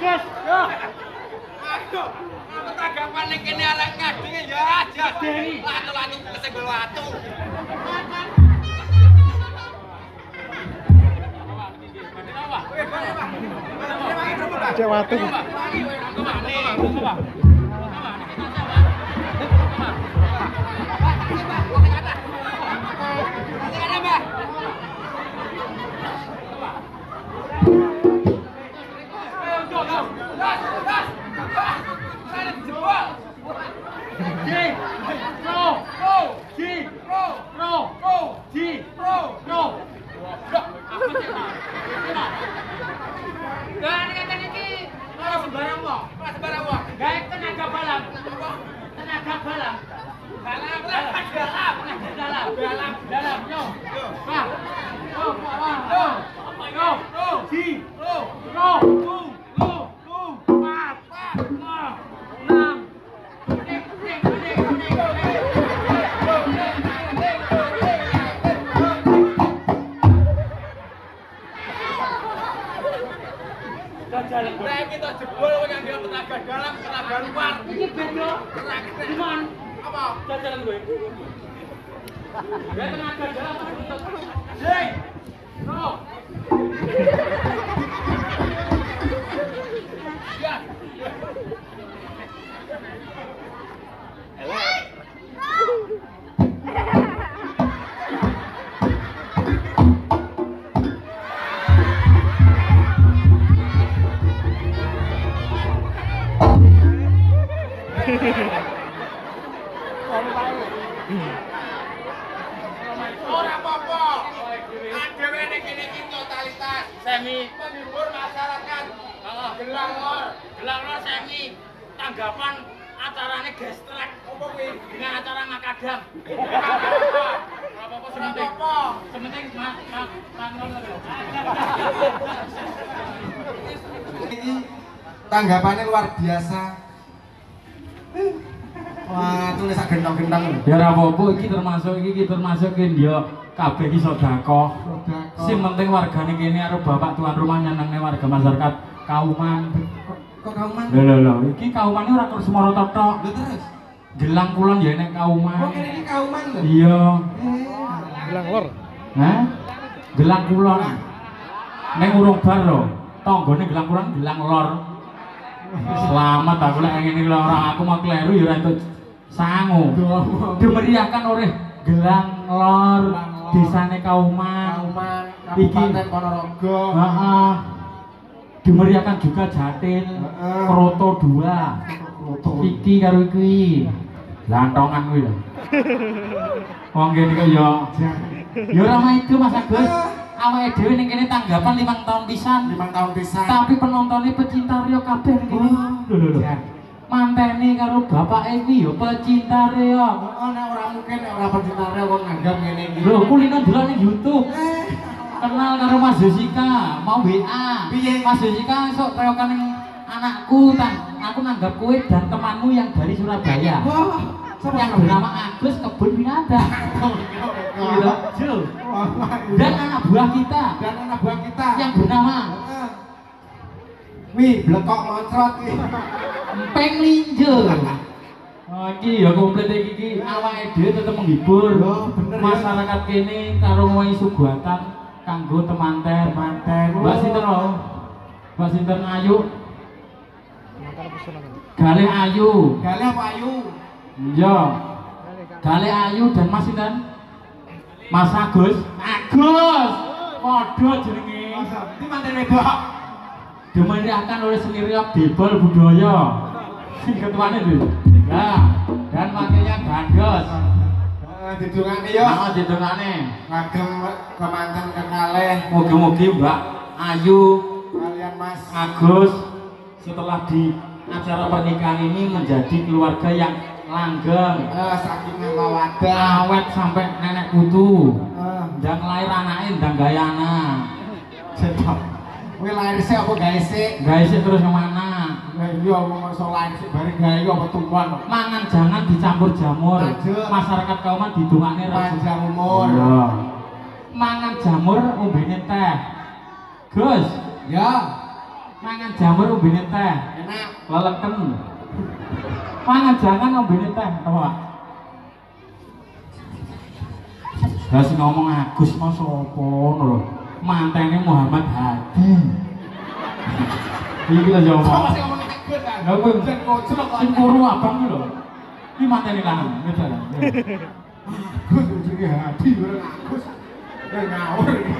Gus. Yo. Aduh, aku tanggapan ning kene arek ngadenge ya aja. Latu-latu kesenggol watu. Cek watu. Kita jebol yang dia tenaga dalam, tenaga luar. Ini beda. Cuman Apa? jajalan gue. Gue tenaga dalam apa tuntut? Jeng. No. Ya. Ora apa-apa. Adewe ning kene iki totalitas Semi. menghibur masyarakat. Gelang lor. Gelang lo semi. Tanggapan acarane gestrek. Apa kuwi? Dengan acara makadam. Apa-apa sementing. Apa? Sementing mangon lho. Ini tanggapannya luar biasa. Wah, tulis gendong-gendong. Ya ora apa-apa iki termasuk dia kabeh iki sedekah. Sing penting wargane kene karo bapak tuan rumah nyenengne warga masyarakat Kauman. Kok kauman? Lho, iki Kauman ora karo Semoro tok. Lho terus. Gelang kulon ya nek Kauman. Kok kene iki kauman lho? Iya. Gelang lor. Hah? Gelang kulon. Nek urung bar lho, tanggane gelang kulon gelang lor. Selamat aku lek ngene lho ora aku mau kleru ya ora entuk sangu. Dimeriahkan oleh gelang lor desane Kauman. Kauman, Kabupaten Ponorogo. Heeh. Dimeriahkan juga Jatil, Kroto 2. Iki karo iki. Lantongan kuwi lho. Wong kene kok ya ora maido Mas Agus. Awake dhewe ning kene tanggapan 5 tahun pisan. 5 tahun pisan. Tapi penontonnya pecinta Rio kabeh ning kene. Lho. Manteni karo bapake iki ya pecinta Rio. Oh, nek ora mungkin nek ora pecinta rel kok nganggap ngene iki. Lho, kulino delok ning YouTube. Kenal karo Mas Jessica, mau WA. Piye? Mas Jessica esuk reokan ning anakku aku nanggap kowe dan temanmu yang dari Surabaya. Wah, Yang bernama Agus Kebun Winada. Gitu. Dan anak buah kita Dan anak buah kita yang bernama Wih, blekok moncrot iki. Empeng Linjo. Oh, iki ya komplit iki awake dhewe tetep menghibur. Oh, bener ya. Masyarakat kene karo ngowahi suguhatan kanggo temanten. Mbak sinten lho? Mbak sinten Ayu? Galih Ayu. Gale apa ayu? Iya. Galih Ayu dan Mas sinten? Mas Agus. Agus. Padha jenenge. Iki manten wedok. Dimeriahkan oleh seni riok Debol Budaya. Sing ketuane lho. Nah, dan wakilnya Gandos. Didungane yo. Nah, didongane. Ngagem kemanten kenaleh Mugi-mugi Mbak Ayu kalian Mas Agus setelah di acara pernikahan ini menjadi keluarga yang langgeng, saking mawadah. awet sampai nenek putu. Eh, Dan lahir anake ndang gayana. cetok. Kuwi lahir sik apa gawe sik? Gawe sik terus kemana? Lah iya wong iso lahir sik bareng gawe apa tumpuan. Mangan jangan dicampur jamur. Lanjut. Masyarakat Kauman didongakne Panjang umur. Iya. Mangan jamur ombene teh. Gus, Ya, Mangan jamur ombene teh. Enak. Leleken. Mangan jangan ombene teh, to, Pak. Lah sing ngomong Agus mau sapa ngono lho. Mantene Muhammad Hadi. Iki lho yo ngomong. Masih ngomong Agus kan. Lah kowe Jan kocok sing puru abang iki lho. Iki mantene lanang, ngedan. Agus ujunge hati ora Agus. Ngawur iki.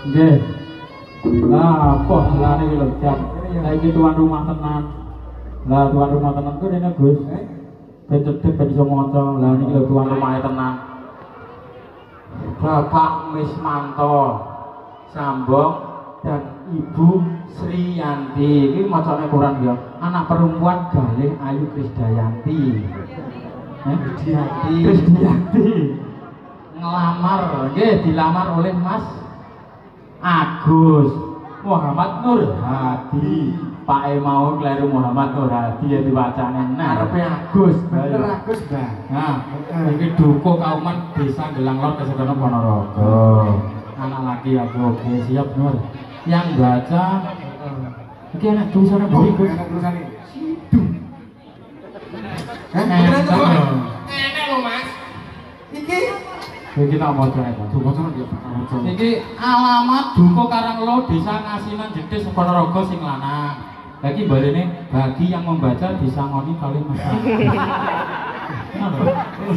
Nggih. Lah, apa lane iki lho, Jam. Saiki tuan rumah tenan. Lah tuan rumah tenan ku rene Gus. Ben cedhek ben iso maca. Lah niki lho tuan rumahe tenan. Bapak Mismanto Sambong dan Ibu Sri Yanti. Iki macane Quran ya. Anak perempuan Galih Ayu Krisdayanti. Krisdayanti. Ngelamar, nggih dilamar oleh Mas Agus Muhammad Nur Hadi. Pak mau kleru Muhammad Nur Hadi ya diwacane Arepe Agus, bener Agus, Mbak. Nah, iki dukuh kauman Desa Gelang Lor Kesedono Ponorogo. Anak laki aku oke siap Nur. Yang baca iki anak tulisannya beri Gus. Enak tulisane. Sidu. Enak lho, Mas. Iki Iki tak maca itu. tuh bocor ya. Iki alamat Dukuh Karanglo Desa Ngasinan Jetis Ponorogo sing lanang. Lagi balene bagi yang membaca disangoni kali Mas.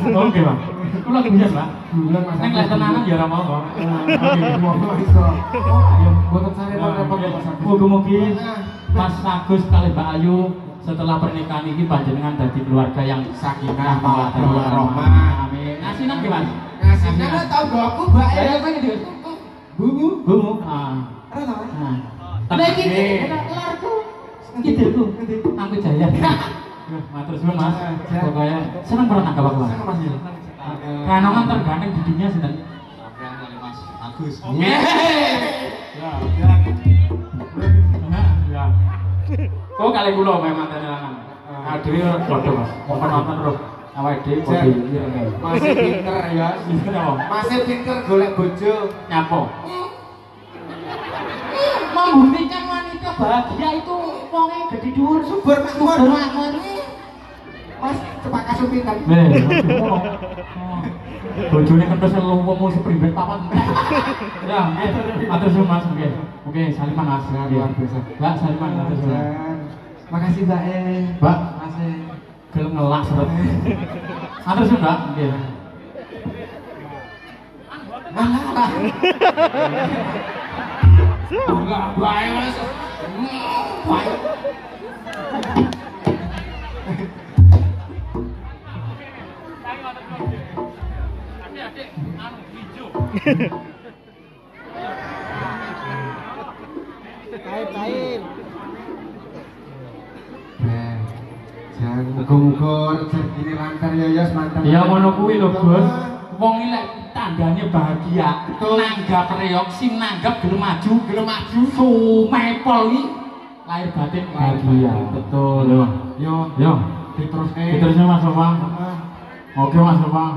Oke, Bang. Kula guyon, Pak. Bulan Mas. Nek lek tenanan ya ora mau kok. Oke, iso. Ayo, boten sare repot Mas. Mugi-mugi Mas Agus kali Mbak Ayu setelah pernikahan ini panjenengan dadi keluarga yang sakinah mawaddah warahmah. Amin. Ngasinan nggih, Mas? Ngasinan tau aku, Mbak. Ya pengen di bungu. Bungu. Ora tau. Nah, iki larku. Kidulku. Aku Jaya. Matur suwun, Mas. Pokoknya seneng banget nangkap aku, Mas. Seneng, Mas. Kanongan terganteng di dunia sinten? Mas Agus. Ya. Ya. Kok kali kula memang tene lanang. Adhe padha, Mas. Moga nonton terus. Awake dhewe padha iki. Masih pinter ya. Pinter apa? Masih pinter golek bojo. Nyapo? Membuktikan wanita bahagia itu wonge gede dhuwur, Subur makmur. makmur. Mas, cepak kasupitan. Bojone kentos luwemu seprimbet papat. Ya, atur suwun Mas, oke. Oke, saliman Mas. Luar biasa. Mbak, saliman atur suwun. Makasih Mbak. Mbak, Masih. gelem ngelak seret. Atur suwun, Mbak. Nggih. Enggak bae Mas. Bae. Adik-adik, anu hijau. Jangan muga-muga rezekine lancar ya Yos mantap. Ya ngono kuwi lho, Bos. Wong iki lek tandane bahagia, nanggap reok sing nanggap gelem maju, sumepol iki lahir batin bahagia. Betul. Yo. Diteruske. Diterusnya Mas Opang. Oke Mas Opang.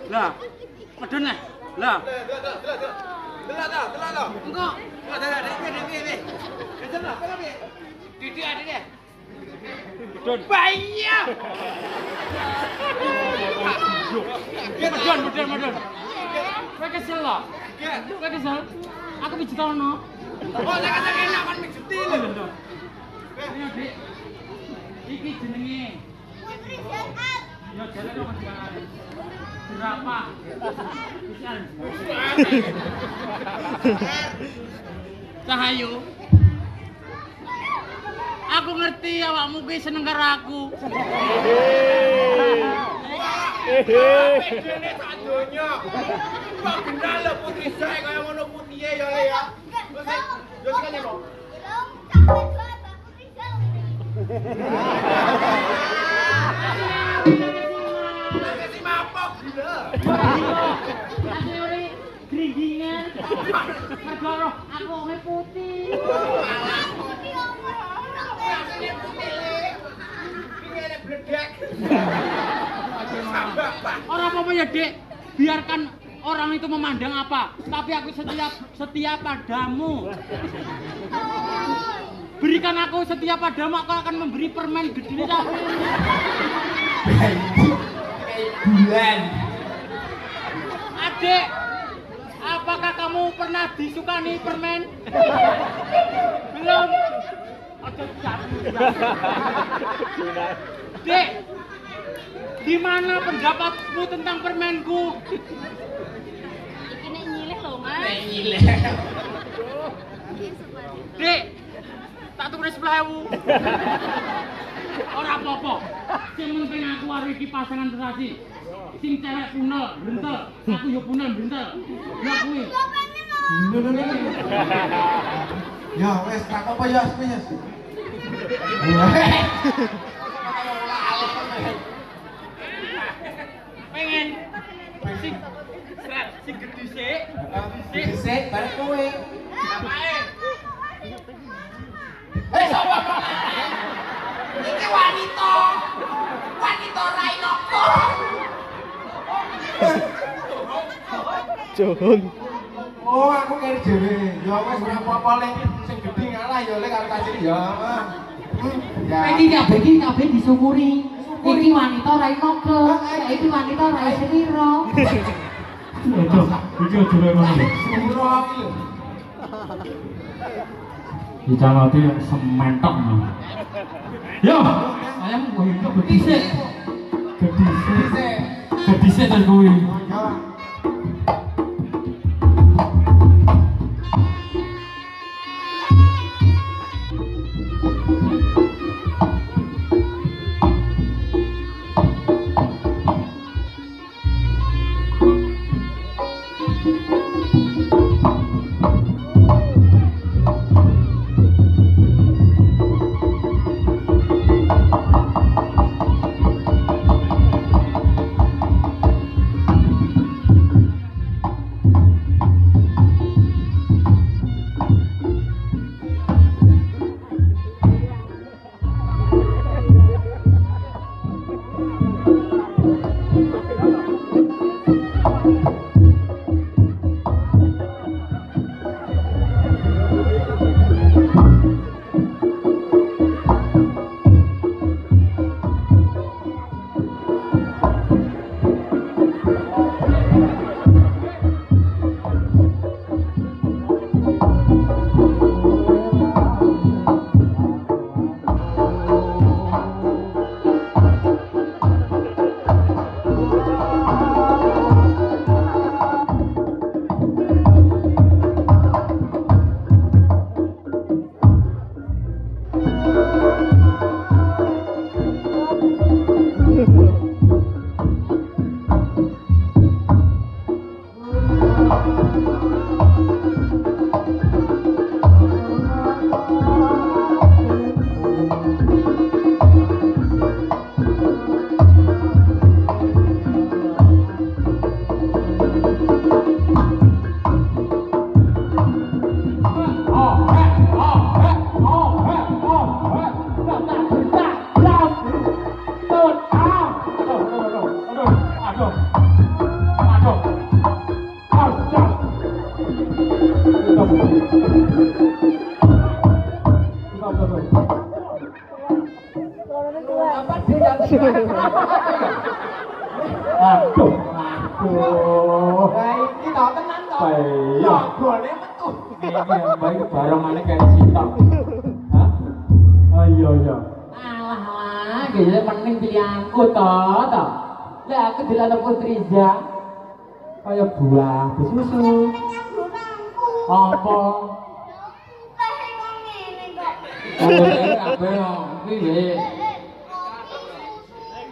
Lah, medun lah. Lah. Delok ta, delok ta. Engko. Delok, delok, delok. Didik ada dia. medun. Bahaya. Medun. Kowe kesel lho. Kowe kesel. Aku pijet ono. Oh, saya kata enak kan mixti lho. Ayo, Dik. Iki jenenge. Ya jalan kok jalan. Berapa? Cahayu. Aku ngerti awakmu kuwi seneng karo aku. Bedene sak donya. Kok gendal lho putri saya kaya ngono putihe ya le ya. Yo sekali kok. Si mapok gila. Asli gringgingan. Mergo aku wong putih. Orang apa ya, Dek? Biarkan orang itu memandang apa, tapi aku setia padamu. Berikan aku setia padamu, aku akan memberi permen gede tapi. Bulan. Adik, apakah kamu pernah disukani permen? Belum. Ojo cabut. Dek, gimana pendapatmu tentang permenku? Ini nyileh loh, Mas. Nyileh. Dek, tak tulis 10.000. Ora apa-apa. Sing penting aku arep iki pasangan terasi. Sing cewek punel, brentel, aku yo punel, brentel. Ya kuwi. Ya wes tak apa ya wes. Pengen sing sret sing gedhe sik. Sik bareng kowe. Apake? Sapa? Iki wanita. Wanita Rainoko. Oh, aku kira dhewe. Ya wes ora apa-apa le sing gedhe ngalah ya le karo kasih ya. Ya. Iki kabeh disyukuri. Iki wanita ora inogo. Iki wanita ora seliro. Ojo, iki ojo lek ngono. Suro iki lho. Dicaloti sementok. Yo, ayam kuwi kok gedhisik. Gedhisik terus kuwi. Ya. Apa dia yang Aduh. Lah iki to tenan to. Iya. Gone metu. Ini yang baik bareng mana kayak sitok. Hah? Oh iya iya. Alah, gila mending pilihanku to. Lah aku dilatih Putri Ja. Kayak buah besusu. Apa? Apa yo? Piye?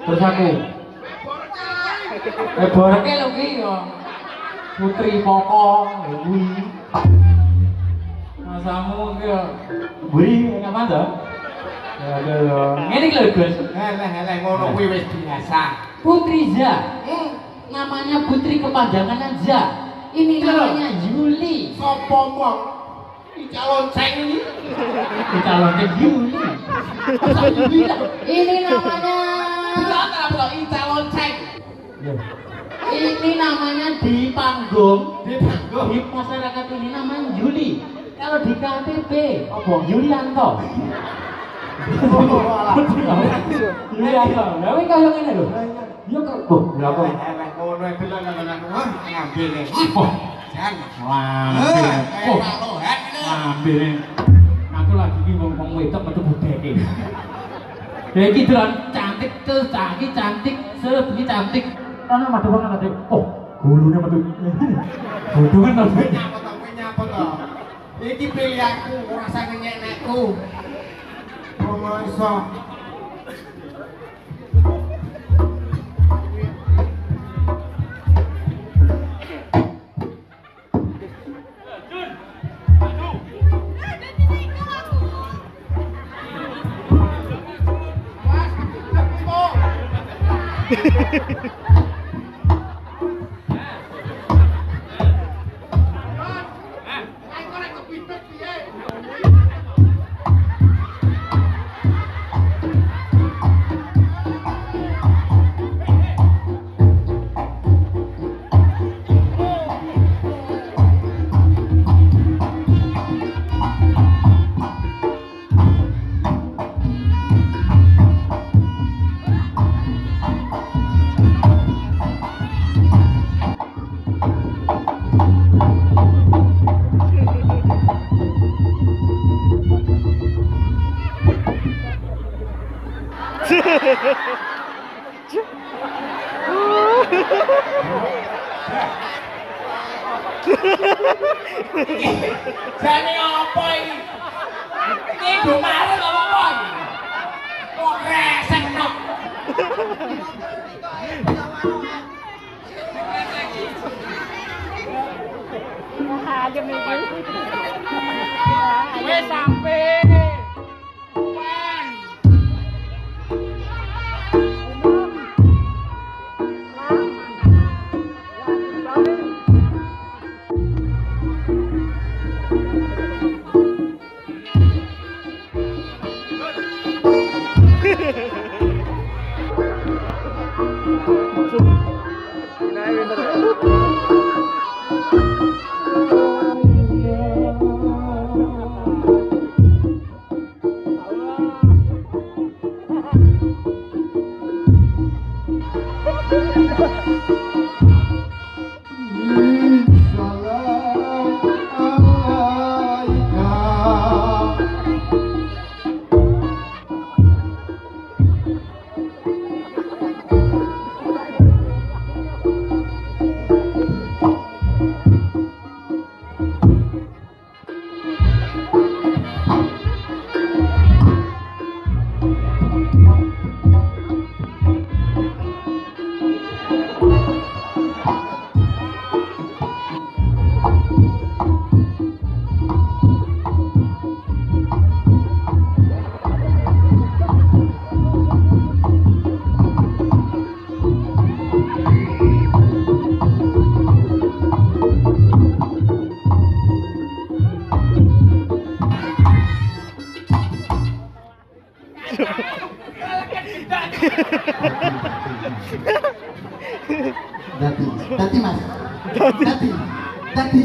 Terus aku. Boreke lho ki yo. Putri Poko kuwi. Masamu ki yo. Buri ngapa to? Ya lho. Ngene iki lho, Gus. Eleh ngono kuwi wis biasa. Putri Ja. Namanya Putri kepanjangan Ja. Ini namanya Yuli. Sopo mong? Iki lonceng iki. Calonnya Yuli. Ini namanya Ica lonceng. ini namanya di panggung. Di panggung. Di masyarakat ini namanya Yuli. Kalau di KTP apa? Yulianto. Yulianto. Lah kowe kaya ngene lho. Yo kok lha kok Eleh ngono iki lho ngambil nih. Oh, Ngambil. Ambil. Aku lagi iki ngomong wedok metu budeke. Ya iki dolan cantik terus cantik, sebengi cantik. Ana madu banget ade. Oh, gulune metu. Bodongan to. Nyapa to. Iki pilihanku ora usah ngenyekku. Ngono iso. Jane apa iki? Iki do marek apa iki? Kok resek kok. Wes sampe. Wan. Dati mas. Dati.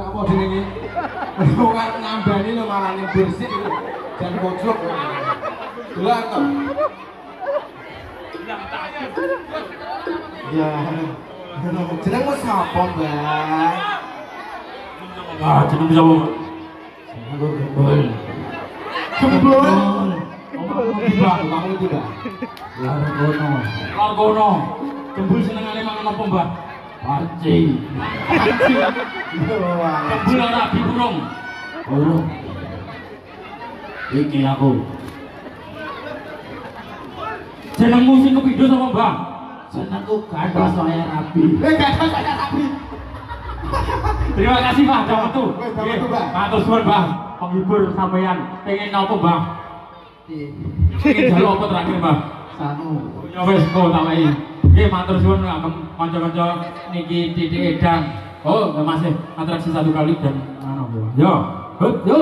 apa jenenge? Wong arep nambani lho malah ning bersih dan kocok. Gelar to. Ya. Jenengmu sapa, Mbak? Ah, jeneng sapa? Aku Gembul. Gembul. Mbak, kamu itu, Mbak. Largono. Gembul senengane mangan apa, Mbak? Parci. Gembul ora dikurung. Kurung. Iki aku. Jenengmu sing kepindho sapa, Mbak? Jenengku Gathos Saya Rabi. Gathos Saya Rabi. Terima kasih, Pak. Jam metu. Wis, jam metu, Mbak. Matur suwun, Mbak. Penghibur sampeyan. Pengen napa, Mbak? Pengen jaluk apa terakhir, Mbak? Sanu. Ya wis kok tak wae. Nggih matur suwun kanca-kanca niki Titik Edang. Oh, masih atraksi satu kali dan anu. Yo. Yo.